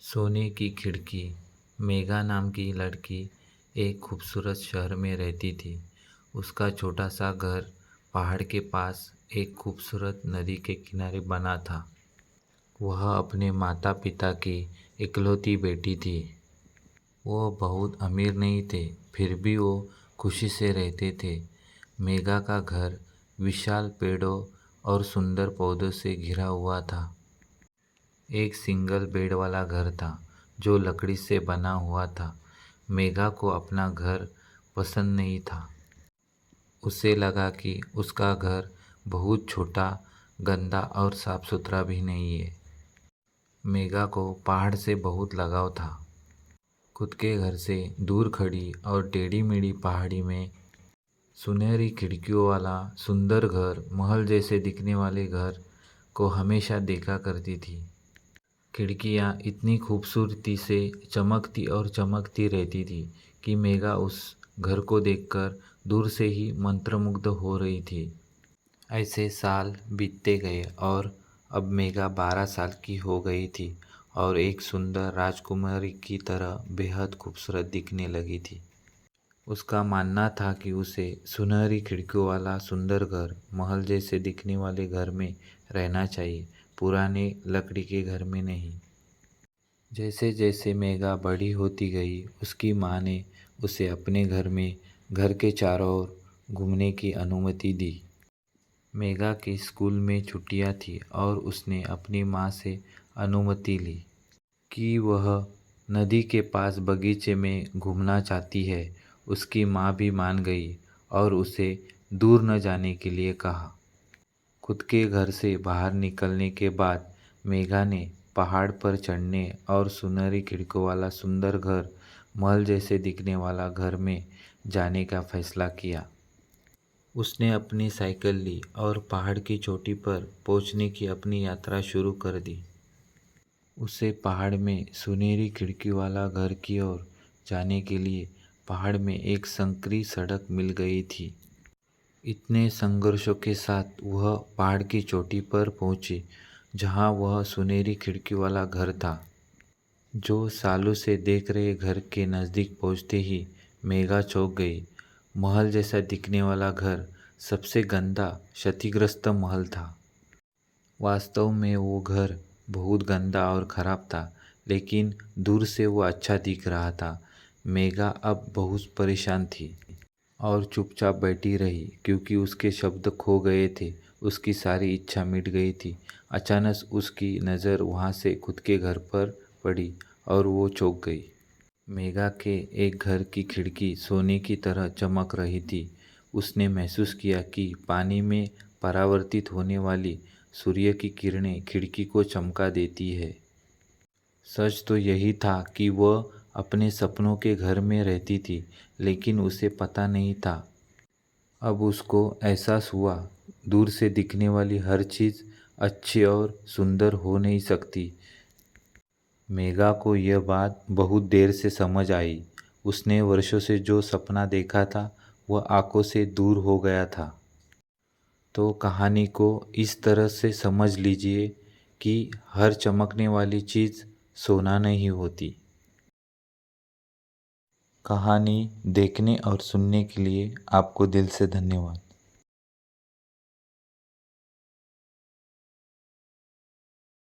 सोने की खिड़की। मेघा नाम की लड़की एक खूबसूरत शहर में रहती थी। उसका छोटा सा घर पहाड़ के पास एक खूबसूरत नदी के किनारे बना था। वह अपने माता पिता की इकलौती बेटी थी। वो बहुत अमीर नहीं थे, फिर भी वो खुशी से रहते थे। मेघा का घर विशाल पेड़ों और सुंदर पौधों से घिरा हुआ था। एक सिंगल बेड वाला घर था जो लकड़ी से बना हुआ था। मेघा को अपना घर पसंद नहीं था। उसे लगा कि उसका घर बहुत छोटा, गंदा और साफ सुथरा भी नहीं है। मेघा को पहाड़ से बहुत लगाव था। खुद के घर से दूर खड़ी और टेढ़ी मेढ़ी पहाड़ी में सुनहरी खिड़कियों वाला सुंदर घर, महल जैसे दिखने वाले घर को हमेशा देखा करती थी। खिड़कियाँ इतनी खूबसूरती से चमकती और चमकती रहती थी कि मेघा उस घर को देखकर दूर से ही मंत्रमुग्ध हो रही थी। ऐसे साल बीतते गए और अब मेघा 12 साल की हो गई थी और एक सुंदर राजकुमारी की तरह बेहद खूबसूरत दिखने लगी थी। उसका मानना था कि उसे सुनहरी खिड़कियों वाला सुंदर घर, महल जैसे दिखने वाले घर में रहना चाहिए, पुराने लकड़ी के घर में नहीं। जैसे जैसे मेघा बड़ी होती गई, उसकी माँ ने उसे अपने घर में घर के चारों ओर घूमने की अनुमति दी। मेघा की स्कूल में छुट्टियां थी और उसने अपनी माँ से अनुमति ली कि वह नदी के पास बगीचे में घूमना चाहती है। उसकी माँ भी मान गई और उसे दूर न जाने के लिए कहा। खुद के घर से बाहर निकलने के बाद मेघा ने पहाड़ पर चढ़ने और सुनहरी खिड़कियों वाला सुंदर घर, महल जैसे दिखने वाला घर में जाने का फैसला किया। उसने अपनी साइकिल ली और पहाड़ की चोटी पर पहुंचने की अपनी यात्रा शुरू कर दी। उसे पहाड़ में सुनहरी खिड़की वाला घर की ओर जाने के लिए पहाड़ में एक संकरी सड़क मिल गई थी। इतने संघर्षों के साथ वह पहाड़ की चोटी पर पहुंची, जहां वह सुनहरी खिड़की वाला घर था। जो सालों से देख रहे घर के नज़दीक पहुंचते ही मेघा चौंक गई। महल जैसा दिखने वाला घर सबसे गंदा, क्षतिग्रस्त महल था। वास्तव में वो घर बहुत गंदा और ख़राब था, लेकिन दूर से वो अच्छा दिख रहा था। मेघा अब बहुत परेशान थी और चुपचाप बैठी रही क्योंकि उसके शब्द खो गए थे। उसकी सारी इच्छा मिट गई थी। अचानक उसकी नज़र वहाँ से खुद के घर पर पड़ी और वो चौंक गई। मेघा के एक घर की खिड़की सोने की तरह चमक रही थी। उसने महसूस किया कि पानी में परावर्तित होने वाली सूर्य की किरणें खिड़की को चमका देती है। सच तो यही था कि वह अपने सपनों के घर में रहती थी, लेकिन उसे पता नहीं था। अब उसको एहसास हुआ, दूर से दिखने वाली हर चीज़ अच्छी और सुंदर हो नहीं सकती। मेघा को यह बात बहुत देर से समझ आई। उसने वर्षों से जो सपना देखा था वह आंखों से दूर हो गया था। तो कहानी को इस तरह से समझ लीजिए कि हर चमकने वाली चीज़ सोना नहीं होती। कहानी देखने और सुनने के लिए आपको दिल से धन्यवाद।